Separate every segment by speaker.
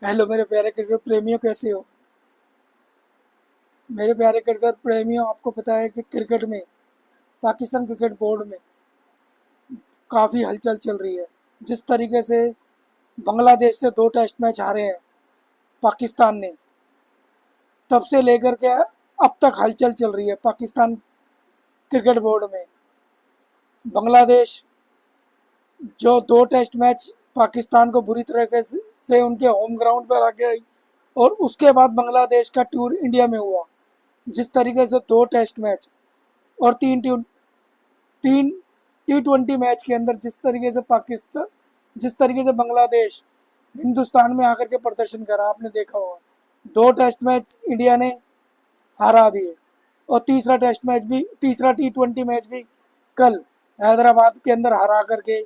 Speaker 1: Hello मेरे प्यारे cricket प्रेमियों, कैसे हो? मेरे प्यारे क्रिकेट प्रेमियों, आपको पता है कि क्रिकेट में पाकिस्तान क्रिकेट बोर्ड में काफ़ी हलचल चल रही है। जिस तरीके से बांग्लादेश से 2 टेस्ट मैच हारे हैं पाकिस्तान ने, तब से लेकर के अब तक हलचल चल रही है पाकिस्तान क्रिकेट बोर्ड में। बांग्लादेश जो 2 टेस्ट मैच पाकिस्तान को बुरी तरीके से उनके होम ग्राउंड पर आके आई, और उसके बाद बांग्लादेश का टूर इंडिया में हुआ। जिस तरीके से 2 टेस्ट मैच और तीन T20 मैच के अंदर जिस तरीके से बांग्लादेश हिंदुस्तान में आकर के प्रदर्शन करा, आपने देखा होगा। 2 टेस्ट मैच इंडिया ने हरा दिए, और तीसरा T20 मैच भी कल हैदराबाद के अंदर हरा करके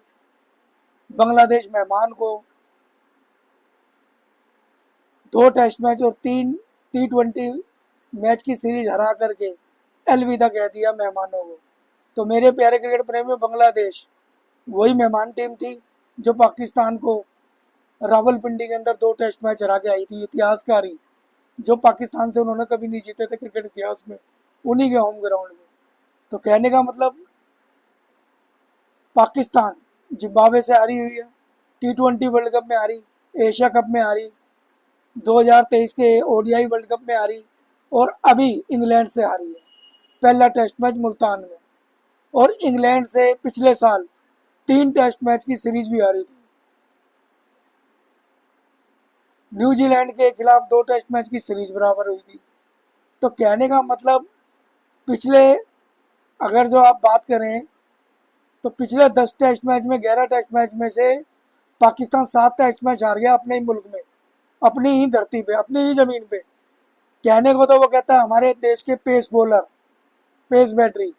Speaker 1: बांग्लादेश मेहमान को 2 टेस्ट मैच और 3 T20 मैच की सीरीज हरा करके अलविदा कह दिया मेहमानों को। तो मेरे प्यारे क्रिकेट प्रेमी, बांग्लादेश वही मेहमान टीम थी जो पाकिस्तान को रावलपिंडी के अंदर 2 टेस्ट मैच हरा के आई थी। इतिहासकारी जो पाकिस्तान से उन्होंने कभी नहीं जीते थे क्रिकेट इतिहास में, उन्हीं के होम ग्राउंड में। तो कहने का मतलब, पाकिस्तान जिम्बाब्वे से हारी हुई है, T20 वर्ल्ड कप में हारी, एशिया कप में हारी, 2023 के ODI वर्ल्ड कप में हारी, और अभी इंग्लैंड से हारी है पहला टेस्ट मैच मुल्तान में। और इंग्लैंड से पिछले साल 3 टेस्ट मैच की सीरीज भी हारी थी। न्यूजीलैंड के खिलाफ 2 टेस्ट मैच की सीरीज बराबर हुई थी। तो कहने का मतलब, पिछले अगर जो आप बात करें तो पिछले 10 टेस्ट मैच में, 11 टेस्ट मैच में से पाकिस्तान 7 टेस्ट मैच हार गया अपने ही मुल्क में, अपनी ही धरती पे, अपनी ही जमीन पे। कहने को तो वो कहता है हमारे देश के pace bowler, pace battery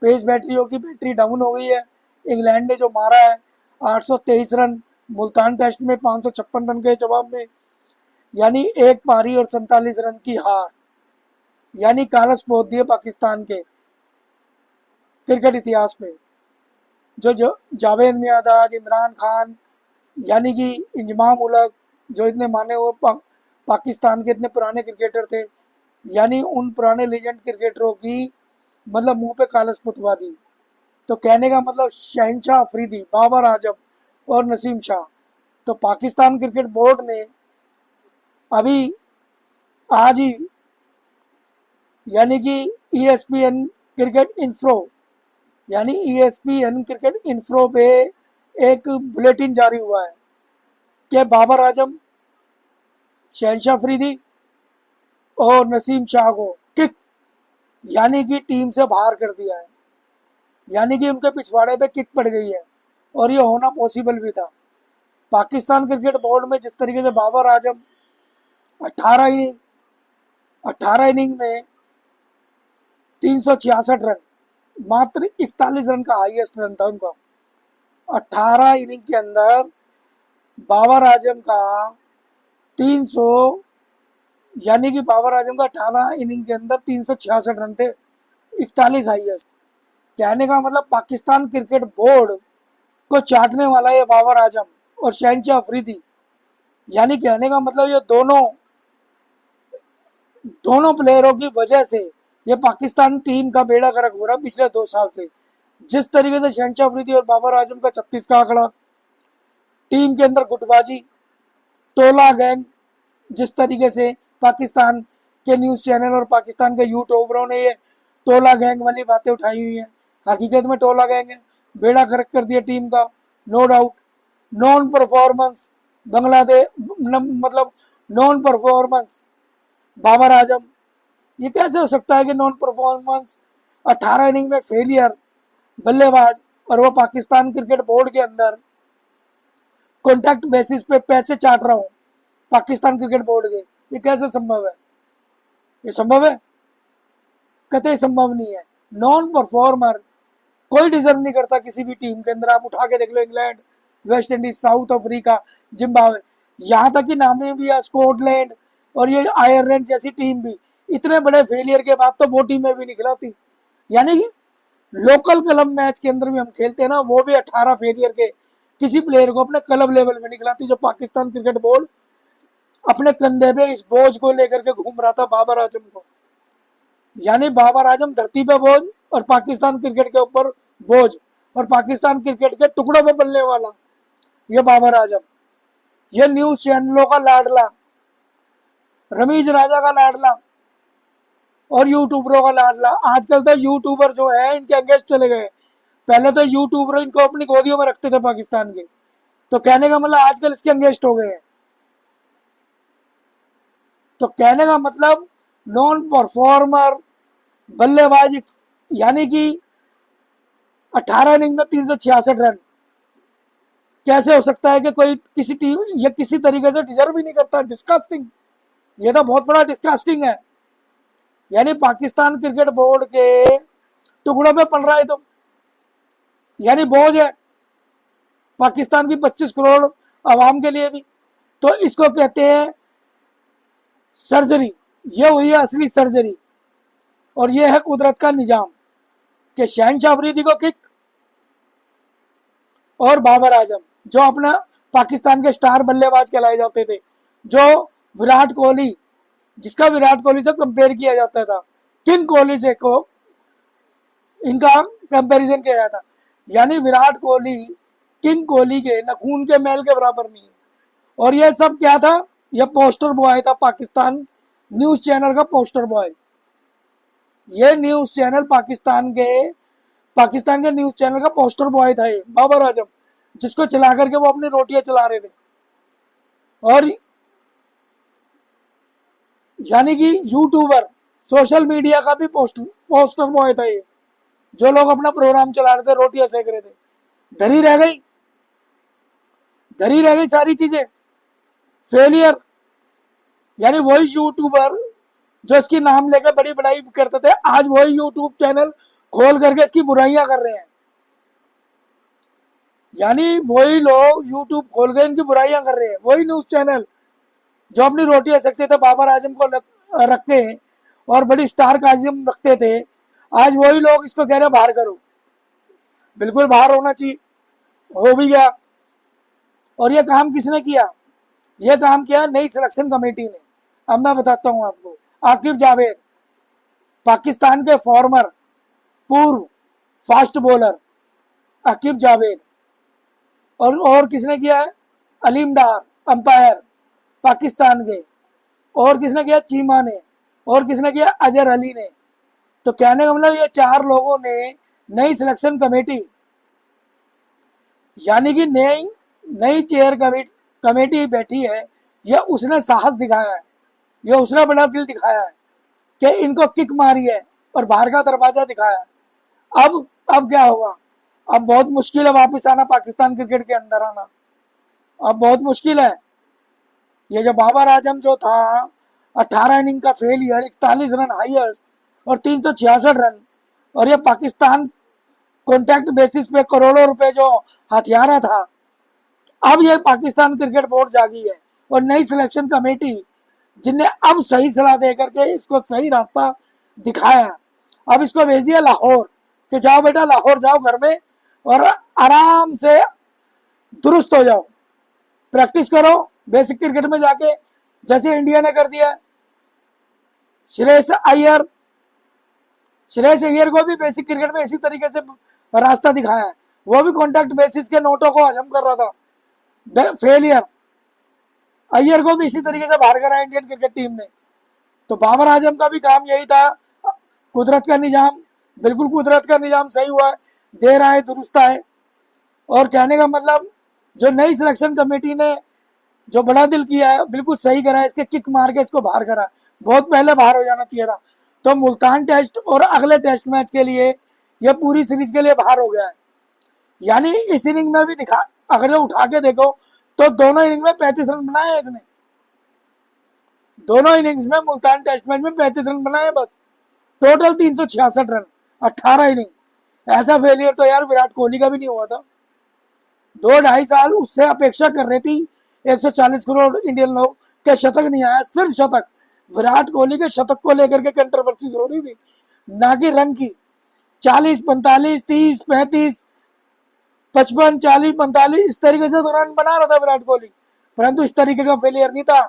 Speaker 1: pace बैटरियों की बैटरी डाउन हो गई है। इंग्लैंड ने जो मारा है 823 रन मुल्तान टेस्ट में 556 रन के जवाब में, यानी एक पारी और 47 रन की हार, यानी कालस पोत दिए पाकिस्तान के क्रिकेट इतिहास में। जो जावेद मियांदाद, इमरान खान, यानी कि इंजमाम उलग, जो इतने माने हुए पाकिस्तान के इतने पुराने क्रिकेटर थे, यानी उन पुराने लीजेंड क्रिकेटरों की मतलब मुंह पे कालस पुतवा दी। तो कहने का मतलब, शहनशाह अफरीदी, बाबर आजम और नसीम शाह। तो पाकिस्तान क्रिकेट बोर्ड ने अभी आज ही, यानी कि ESPN क्रिकेट इन्फ्रो, यानी ESPN क्रिकेट इन्फ्रो पे एक बुलेटिन जारी हुआ है कि बाबर आजम, शहनशाह अफरीदी और नसीम शाह को किक, यानी कि टीम से बाहर कर दिया है, यानी कि उनके पिछवाड़े पे किक पड़ गई है। और ये होना पॉसिबल भी था। पाकिस्तान क्रिकेट बोर्ड में जिस तरीके से बाबर आजम 18 इनिंग 18 इनिंग में 366 रन, मात्र 41 रन का हाईएस्ट रन था उनका 18 इनिंग के अंदर। बाबर आजम का 300, यानी कि बाबर आजम का 18 इनिंग के अंदर 366 रन थे, 41 हाईएस्ट। कहने का मतलब, पाकिस्तान क्रिकेट बोर्ड को चाटने वाला ये बाबर आजम और शहनशाह अफरीदी, यानी कहने का मतलब ये दोनों प्लेयरों की वजह से ये पाकिस्तान टीम का बेड़ा गर्क हो रहा पिछले 2 साल से। जिस तरीके से शहनशाह अफरीदी और बाबर आजम का 36 का आंकड़ा, टीम के अंदर गुटबाजी, टोला गैंग, जिस तरीके से पाकिस्तान के न्यूज़ चैनल और पाकिस्तान के यूट्यूबरों ने ये टोला गैंग वाली बातें उठाई हुई हैं, हकीकत में टोला गैंग है, बेड़ा गर्क कर दिया टीम का, no doubt. Non performance Bangladesh, मतलब नॉन परफॉर्मेंस बाबर आजम, ये कैसे हो सकता है कि नॉन परफॉर्मेंस, 18 इनिंग में फेलियर बल्लेबाज, और वो पाकिस्तान क्रिकेट बोर्ड के अंदर कॉन्ट्रैक्ट बेसिस पे पैसे चाट रहा हूँ पाकिस्तान क्रिकेट बोर्ड के, ये कैसे संभव है? ये संभव है? कतई संभव नहीं है। नॉन परफॉर्मर कोई डिजर्व नहीं करता किसी भी टीम के अंदर। आप उठा के देख लो, England, West Indies, South Africa, Zimbabwe, यहाँ तक कि नामे भी है स्कॉटलैंड और ये आयरलैंड जैसी टीम भी, इतने बड़े फेलियर के बाद तो वो टीमें भी निकलाती। यानी कि लोकल क्लब मैच के अंदर भी हम खेलते हैं ना, वो भी 18 फेलियर के किसी प्लेयर को अपने क्लब लेवल में निकलाती, जो पाकिस्तान क्रिकेट बोर्ड अपने कंधे पे इस बोझ को लेकर के घूम रहा था, बाबर आजम को। यानी बाबर आजम धरती पे बोझ और पाकिस्तान क्रिकेट के ऊपर बोझ, और पाकिस्तान क्रिकेट के टुकड़ों में पलने वाला ये बाबर आजम। ये न्यूज चैनलों का लाडला, रमीज राजा का लाडला और यूट्यूबरों का लाडला। आजकल तो यूट्यूबर जो है इनके अगेंस्ट चले गए। पहले तो यूट्यूबर इनको अपनी गोदियों में रखते थे पाकिस्तान के, तो कहने का मतलब आजकल इसके अगेंस्ट हो गए हैं। तो कहने का मतलब नॉन परफॉर्मर बल्लेबाज, यानी कि 18 इनिंग में 366 रन, कैसे हो सकता है कि कोई किसी टीम ये किसी तरीके से डिजर्व ही नहीं करता? डिस्कस्टिंग, ये तो बहुत बड़ा डिस्कस्टिंग है। यानी पाकिस्तान क्रिकेट बोर्ड के टुकड़ों में पड़ रहा है, तो यानी बोझ है पाकिस्तान की 25 करोड़ आवाम के लिए भी। तो इसको कहते हैं सर्जरी। ये हुई है असली सर्जरी, और ये है कुदरत का निजाम कि शहनशाह अफरीदी को किक और बाबर आजम, जो अपना पाकिस्तान के स्टार बल्लेबाज कहलाए जाते थे, जो विराट कोहली, जिसका विराट कोहली से कंपेयर किया जाता था, किंग कोहली से को इनका कंपैरिजन किया जाता। यानी विराट कोहली किंग कोहली के न खून के मैल के बराबर नहीं है। और ये सब क्या था? ये पोस्टर बॉय था, पाकिस्तान न्यूज चैनल का पोस्टर बॉय। ये न्यूज चैनल पाकिस्तान के न्यूज चैनल का पोस्टर बॉय था ये बाबर आजम, जिसको चला करके वो अपनी रोटियां चला रहे थे। और यानी कि यूट्यूबर, सोशल मीडिया का भी पोस्टर बॉय था ये, जो लोग अपना प्रोग्राम चला रहे थे, रोटियां सेक रहे थे। धरी रह गई, धरी रह गई सारी चीजें, फेलियर। यानी वही यूट्यूबर जो इसकी नाम लेकर बड़ी बड़ाई करते थे, आज वही यूट्यूब चैनल खोल करके इसकी बुराइयां कर रहे हैं। यानी वही लोग यूट्यूब खोल के इनकी बुराइयां कर रहे हैं। वही न्यूज चैनल जो अपनी रोटियां सकते थे बाबर आजम को रख के और बड़ी स्टार काजिम रखते थे, आज वही लोग इसको कह रहे बाहर करो। बिल्कुल बाहर होना चाहिए, हो भी गया। और ये काम किसने किया? ये काम किया नई सिलेक्शन कमेटी ने। अब मैं बताता हूं आपको। आकिब जावेद, पाकिस्तान के फॉर्मर पूर्व फास्ट बॉलर आकिब जावेद, और किसने किया है? अलीम डार, अंपायर पाकिस्तान के। और किसने किया? चीमा ने। और किसने किया? अजहर अली ने। तो कहने का मतलब ये 4 लोगों ने नई सिलेक्शन कमेटी, यानी कि नई नई चेयर कमेटी बैठी है, ये उसने साहस दिखाया है, ये उसने बड़ा दिल दिखाया है कि इनको किक मारी है और बाहर का दरवाजा दिखाया। अब क्या होगा? अब बहुत मुश्किल है वापस आना, पाकिस्तान क्रिकेट के अंदर आना अब बहुत मुश्किल है। ये जो बाबर आजम जो था, 18 इनिंग का फेलियर, 41 रन हाईएस्ट और 366 रन, और ये पाकिस्तान कॉन्ट्रैक्ट बेसिस पे करोड़ों रुपए जो हथियारा था। अब ये पाकिस्तान क्रिकेट बोर्ड जागी है, और नई सिलेक्शन कमेटी जिनने अब सही सलाह दे करके इसको सही रास्ता दिखाया, अब इसको भेज दिया लाहौर कि जाओ बेटा, लाहौर जाओ घर में और आराम से दुरुस्त हो जाओ, प्रैक्टिस करो बेसिक क्रिकेट में जाके, जैसे इंडिया ने कर दिया। श्रेयस अय्यर को भी बेसिक क्रिकेट में इसी तरीके से रास्ता दिखाया है। वो भी कॉन्ट्रैक्ट बेसिस के नोटों को हजम कर रहा था, फेलियर। अय्यर को भी इसी तरीके से बाहर करा इंडियन क्रिकेट टीम ने। तो बाबर आजम का भी काम यही था। कुदरत का निजाम, बिल्कुल कुदरत का निजाम सही हुआ है, दे रहा है, दुरुस्त है। और कहने का मतलब जो नई सिलेक्शन कमेटी ने जो बड़ा दिल किया है, बिल्कुल सही करा है, इसके किक मार के इसको बाहर करा। बहुत पहले बाहर हो जाना चाहिए था। तो मुल्तान टेस्ट और अगले टेस्ट मैच के लिए, यह पूरी सीरीज के लिए बाहर हो गया है। यानी इस इनिंग में भी दिखा, अगर जो उठा के देखो तो दोनों इनिंग में 35 रन बनाए हैं इसने। दोनों इनिंग्स में मुल्तान टेस्ट मैच में 35 रन बनाए बस, टोटल 366 रन 18 इनिंग। ऐसा फेलियर तो यार विराट कोहली का भी नहीं हुआ था। 2-2.5 साल उससे अपेक्षा कर रही थी 140 करोड़ इंडियन लोग के शतक नहीं आया, सिर्फ शतक। विराट कोहली के शतक को लेकर के कंट्रोवर्सीज हो रही थी, ना कि रन की। 40, 45, 30, 35, 55, 40, 45 इस तरीके से तो रन बना रहा था विराट कोहली, परंतु इस तरीके का फेलियर नहीं था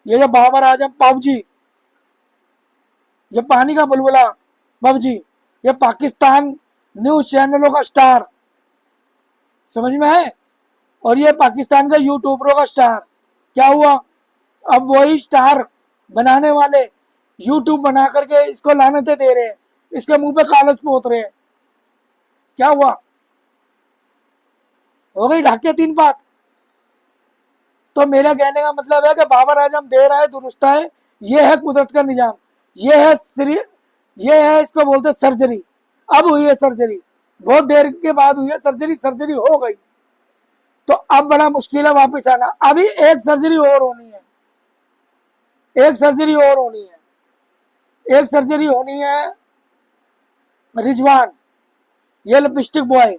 Speaker 1: ये जो बाबर आजम पबजी, ये पानी का बुलबुला पबजी, ये पाकिस्तान न्यूज चैनलों का स्टार, समझ में है, और ये पाकिस्तान का यूट्यूबरों का स्टार। क्या हुआ, अब वही स्टार बनाने वाले यूट्यूब बना करके इसको लानतें दे रहे हैं, इसके मुंह पे कागज पोत रहे हैं। क्या हुआ, हो गई ढाके तीन बात। तो मेरा कहने का मतलब है कि बाबर आजम दे रहा है, दुरुस्त है, ये है कुदरत का निजाम, ये है इसको बोलते सर्जरी। अब हुई है सर्जरी, बहुत देर के बाद हुई है सर्जरी, सर्जरी हो गई, तो अब बड़ा मुश्किल है वापस आना। अभी एक सर्जरी और होनी है, एक सर्जरी और होनी है, एक सर्जरी होनी है। रिजवान, ये लिपस्टिक बॉय,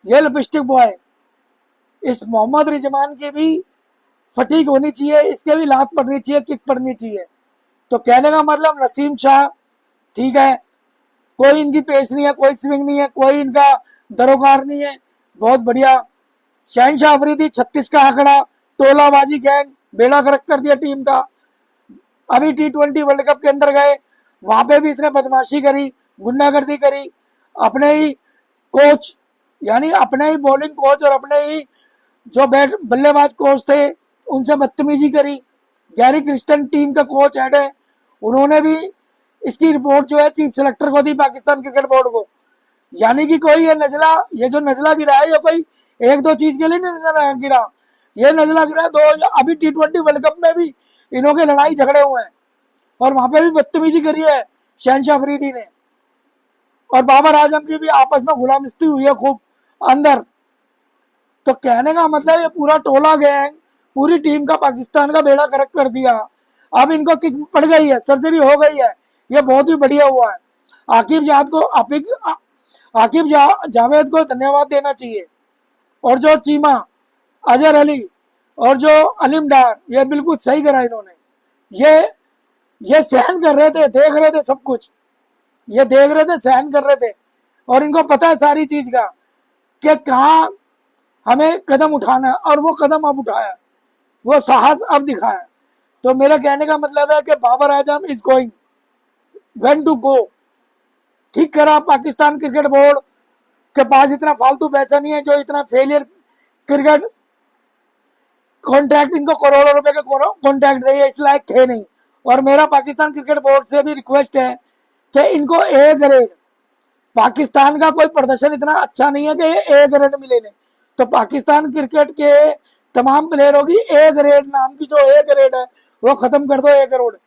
Speaker 1: ये लिपस्टिक बॉय, इस मोहम्मद रिजवान की भी फटीक होनी चाहिए, इसके भी लात पड़नी चाहिए, किक पड़नी चाहिए। तो कहने का मतलब नसीम शाह ठीक है, कोई इनकी पेश नहीं है, कोई स्विंग नहीं है, कोई इनका दरोकार नहीं है, बहुत बढ़िया। शहनशाह अफरीदी 36 का आंकड़ा, टोलाबाजी गैंग, बेड़ा गर्क कर दिया टीम का। अभी T20 वर्ल्ड कप के अंदर गए, वहां पे भी इसने बदमाशी करी, गुंडागर्दी करी, अपने ही कोच यानी अपने ही बॉलिंग कोच और अपने ही जो बैट बल्लेबाज कोच थे उनसे बदतमीजी करी। गैरी क्रिस्टन टीम का कोच हेड है, उन्होंने भी इसकी रिपोर्ट जो है चीफ सेलेक्टर को दी, पाकिस्तान क्रिकेट बोर्ड को। यानी कि कोई ये जो नजला गिरा है, ये कोई एक दो चीज के लिए नहीं नजला गिरा, ये नजला गिरा दो। अभी T20 वर्ल्ड कप में भी इन्हों के लड़ाई झगड़े हुए हैं और वहां पे भी बदतमीजी करी है शहनशाह अफरीदी ने, और बाबर आजम की भी आपस में गुलामिस्ती हुई है खूब अंदर। तो कहने का मतलब ये पूरा टोला गैंग, पूरी टीम का पाकिस्तान का बेड़ा गर्क कर दिया। अब इनको किक पड़ गई है, सर्जरी हो गई है, ये बहुत ही बढ़िया हुआ है। आकिब जावेद को धन्यवाद देना चाहिए, और जो चीमा, अजहर अली और जो अलीम डार, ये बिल्कुल सही करा इन्होंने। ये ये सहन कर रहे थे, देख रहे थे सब कुछ, ये देख रहे थे, सहन कर रहे थे, और इनको पता है सारी चीज का कि कहाँ हमें कदम उठाना है, और वो कदम अब उठाया, वो साहस अब दिखाया। तो मेरा कहने का मतलब है कि Babar Azam is going when to go. ठीक करा, पाकिस्तान क्रिकेट बोर्ड के पास इतना फालतू पैसा नहीं है जो इतना फेलियर क्रिकेट कॉन्ट्रैक्ट, इनको करोड़ों रुपए के कॉन्ट्रैक्ट रही है, इस लायक थे नहीं। और मेरा पाकिस्तान क्रिकेट बोर्ड से भी रिक्वेस्ट है कि इनको ए ग्रेड, पाकिस्तान का कोई प्रदर्शन इतना अच्छा नहीं है कि ये ए ग्रेड मिले नहीं, तो पाकिस्तान क्रिकेट के तमाम प्लेयरों की ए ग्रेड नाम की जो ए ग्रेड है वो खत्म कर दो, ए ग्रेड,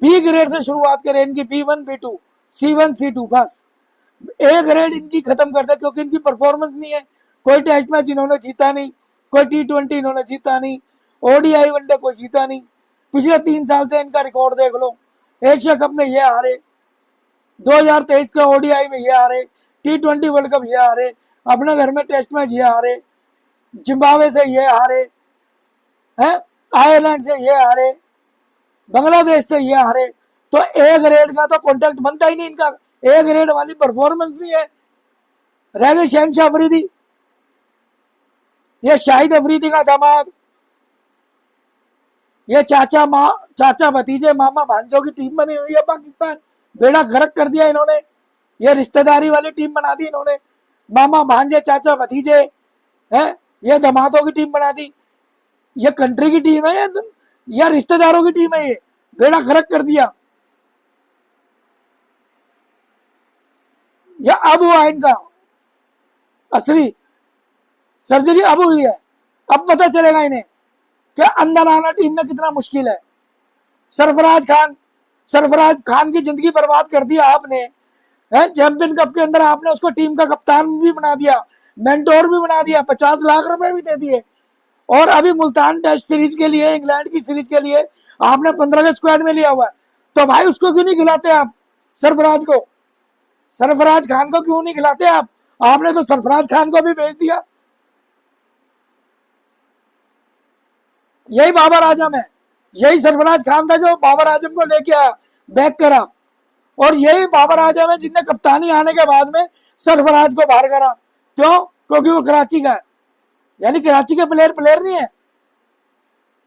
Speaker 1: बी ग्रेड से शुरुआत करें इनकी, B1 B2 C1 C2, बस ए ग्रेड इनकी खत्म कर दे, क्योंकि इनकी परफॉर्मेंस नहीं है। कोई टेस्ट मैच इन्होंने जीता नहीं, कोई T20 इन्होंने जीता नहीं, ODI वनडे कोई जीता नहीं। पिछले 3 साल से इनका रिकॉर्ड देख लो, एशिया कप में ये हारे, 2023 के ODI में ये हारे, T20 वर्ल्ड कप ये हारे, अपने घर में टेस्ट मैच ये हारे, जिम्बाब्वे से ये हारे हैं, आयरलैंड से ये हारे, बांग्लादेश से ये हारे। तो ए ग्रेड का तो कॉन्टेक्ट बनता ही नहीं इनका, ए ग्रेड वाली परफॉर्मेंस नहीं है। रह गई शहनशाह अफरीदी, ये शाहिद अफरीदी का दामाद, ये चाचा भतीजे मामा भांजों की टीम बनी हुई है पाकिस्तान, बेड़ा गर्क कर दिया इन्होंने, ये रिश्तेदारी वाली टीम बना दी इन्होंने, मामा भांजे चाचा भतीजे हैं, ये दामादों की टीम बना दी। ये कंट्री की टीम है या रिश्तेदारों की टीम है, ये बेड़ा गर्क कर दिया। या अब हुआ इनका असली सर्जरी, अब हुई है, अब पता चलेगा इन्हें कि अंदर आना टीम में कितना मुश्किल है। सरफराज खान की जिंदगी बर्बाद कर दिया आपने, चैंपियन कप के अंदर आपने उसको टीम का कप्तान भी बना दिया, मेंटोर भी बना दिया, 50 लाख रुपए भी दे दिए, और अभी मुल्तान टेस्ट सीरीज के लिए, इंग्लैंड की सीरीज के लिए आपने 15 के स्क्वाड में लिया हुआ है। तो भाई उसको क्यों नहीं खिलाते आप, सरफराज को, सरफराज खान को क्यों नहीं खिलाते आप? आपने तो सरफराज खान को भी भेज दिया। यही बाबर आजम है, यही सरफराज खान था जो बाबर आजम को लेके आया, बैक करा, और यही बाबर आजम है जिनने कप्तानी आने के बाद में सरफराज को बाहर करा। क्यों? क्योंकि वो कराची का है, यानी कराची के प्लेयर नहीं है।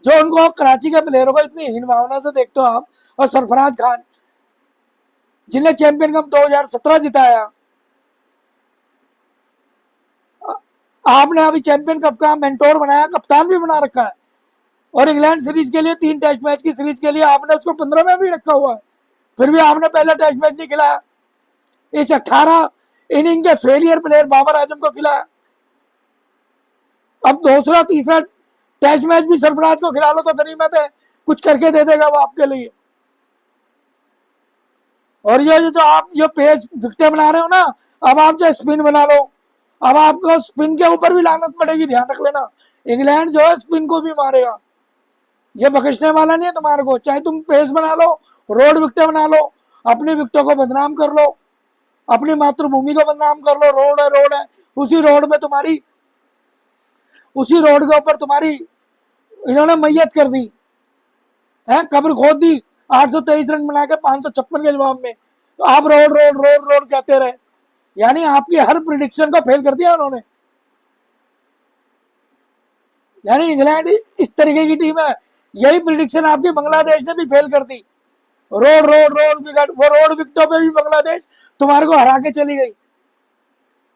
Speaker 1: जो उनको कराची के प्लेयरों को इतनी हीन भावना से देखते हो आप, और सरफराज खान जिन्हें चैंपियन कप 2017 जिताया, आपने अभी चैंपियन कप का मेंटोर बनाया, कप्तान भी बना रखा है, और इंग्लैंड सीरीज के लिए 3 टेस्ट मैच की सीरीज के लिए आपने उसको 15 में भी रखा हुआ है, फिर भी आपने पहला टेस्ट मैच नहीं खिलाया। इस 18 इनिंग के फेलियर प्लेयर बाबर आजम को खिलाया, अब दूसरा तीसरा टेस्ट मैच भी सरफराज को खिला लो तो गनीमत है, कुछ करके दे देगा वो आपके लिए। और ये जो आप जो पेस विकेट बना रहे हो ना, अब आप जो स्पिन बना लो, अब आपको स्पिन के ऊपर भी लानत पड़ेगी, ध्यान रख लेना। इंग्लैंड जो है स्पिन को भी मारेगा, ये बख्शने वाला नहीं है तुम्हारे को। चाहे तुम पेस बना लो, रोड विकेट बना लो, अपनी विकेटों को बदनाम कर लो, अपनी मातृभूमि को बदनाम कर लो। रोड है, उसी रोड में तुम्हारी, उसी रोड के ऊपर तुम्हारी इन्होंने मैयत कर दी है, कब्र खोद दी 823 रन बना के 556 के जवाब में। तो आप रोड रोड रोड रोड कहते रहे, यानी आपकी हर प्रिडिक्शन को फेल कर दिया उन्होंने। यानी इंग्लैंड इस तरीके की टीम है, यही प्रिडिक्शन आपकी बांग्लादेश ने भी फेल कर दी। रोड रोड रोड विकेट, वो रोड विकेटों पे भी बांग्लादेश तुम्हारे को हरा के चली गई।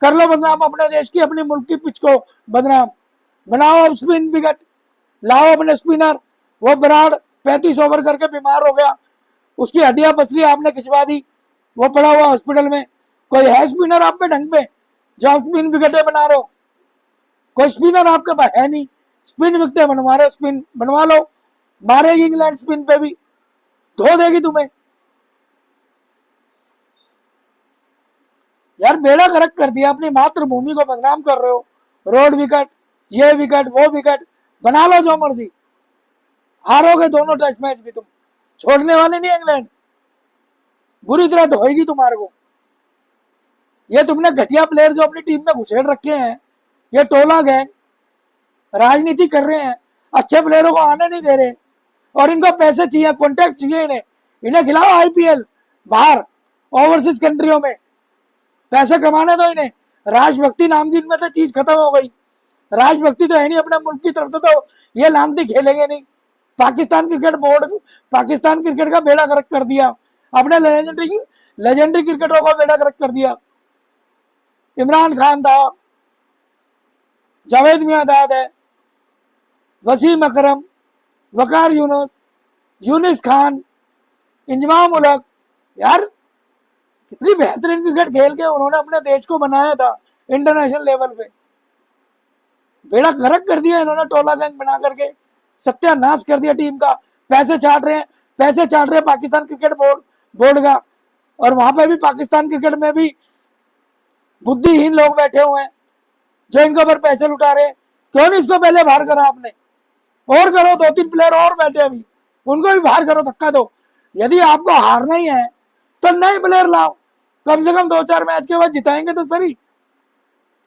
Speaker 1: कर लो बदनाम अपने देश की, अपने मुल्क की पिच को बदनाम बनाओ। अब स्पिन विकेट लाओ, अपने स्पिनर, वो बराड़ 35 ओवर करके बीमार हो गया, उसकी हड्डियां पसली आपने खिंचवा दी, वो पड़ा हुआ हॉस्पिटल में। कोई है स्पिनर आप पे ढंग पे जो आप स्पिन विकेटें बना रहे हो? कोई स्पिनर आपके पास है नहीं, स्पिन विकेटें बनवा रहे हो, स्पिन बनवा लो, मारेगी इंग्लैंड स्पिन पे भी, धो देगी तुम्हें। यार बेड़ा गर्क कर दिया, अपनी मातृभूमि को बदनाम कर रहे हो। रोड विकेट, ये विकेट, वो विकेट, बना लो जो मर्जी, हारोगे दोनों टेस्ट मैच भी तुम, छोड़ने वाले नहीं इंग्लैंड, बुरी तरह धोएगी तुम्हारे को। ये तुमने घटिया प्लेयर जो अपनी टीम में घुसेड़ रखे हैं, ये टोला गैंग राजनीति कर रहे हैं, अच्छे प्लेयरों को आने नहीं दे रहे, और इनको पैसे चाहिए, कॉन्ट्रैक्ट चाहिए इन्हें। इन्हें खिलाओ आईपीएल बाहर ओवरसीज कंट्रियों में, पैसे कमाने दो इन्हें। राजभक्ति नाम की इनमें से चीज खत्म हो गई। राजभक्ति तो है नहीं, अपने मुल्क की तरफ से तो ये लानती खेलेंगे नहीं। Pakistan cricket board, Pakistan cricket का बेड़ा गर्क कर दिया, अपने लेजेंडरी क्रिकेटरों का बेड़ा गर्क कर दिया। इमरान खान था, जावेद मियांदाद है, वसीम अकरम, वकार यूनुस, यूनिस खान, इंजमाम उलक, यार कितनी बेहतरीन क्रिकेट खेल के उन्होंने अपने देश को बनाया था इंटरनेशनल लेवल पे। बेड़ा गर्क कर दिया इन्होंने, टोला गैंग बना करके सत्यानाश कर दिया टीम का। पैसे चाट रहे हैं, पैसे चाट रहे हैं पाकिस्तान क्रिकेट बोर्ड का, और वहां पे भी पाकिस्तान क्रिकेट में भी बुद्धिहीन लोग बैठे हुए हैं जो इनके ऊपर पैसे लुटा रहे हैं। क्यों नहीं इसको पहले बाहर करा आपने? और करो, 2-3 प्लेयर और बैठे अभी, उनको भी बाहर करो, धक्का दो। यदि आपको हारना ही है तो नए प्लेयर लाओ, कम से कम 2-4 मैच के बाद जिताएंगे तो सही।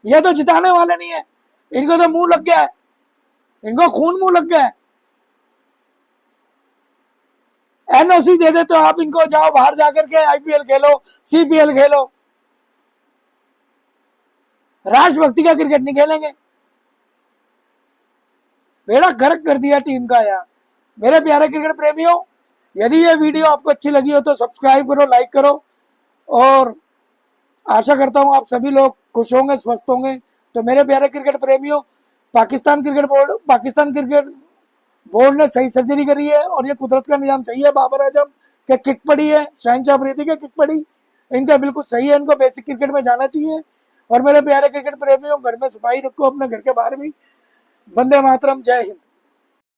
Speaker 1: ये तो जिताने वाले नहीं है, इनको तो मुंह लग गया है, इनको खून मुंह लग गया है। एनओसी दे देते हो आप इनको, जाओ बाहर जाकर के आईपीएल खेलो, सीपीएल खेलो, राष्ट्रभक्ति का क्रिकेट नहीं खेलेंगे। बेड़ा गर्क कर दिया टीम का यार। मेरे प्यारे क्रिकेट प्रेमियों, यदि ये वीडियो आपको अच्छी लगी हो तो सब्सक्राइब करो, लाइक करो, और आशा करता हूँ आप सभी लोग खुश होंगे, स्वस्थ होंगे। तो मेरे प्यारे क्रिकेट प्रेमियों, पाकिस्तान क्रिकेट बोर्ड ने सही सर्जरी करी है, और ये कुदरत का निजाम सही है। बाबर आजम के किक पड़ी है, शहनशाह अफरीदी के किक पड़ी, इनका बिल्कुल सही है, इनको बेसिक क्रिकेट में जाना चाहिए। और मेरे प्यारे क्रिकेट प्रेमियों, घर में सफाई रखो, अपने घर के बाहर भी। वंदे मातरम, जय हिंद।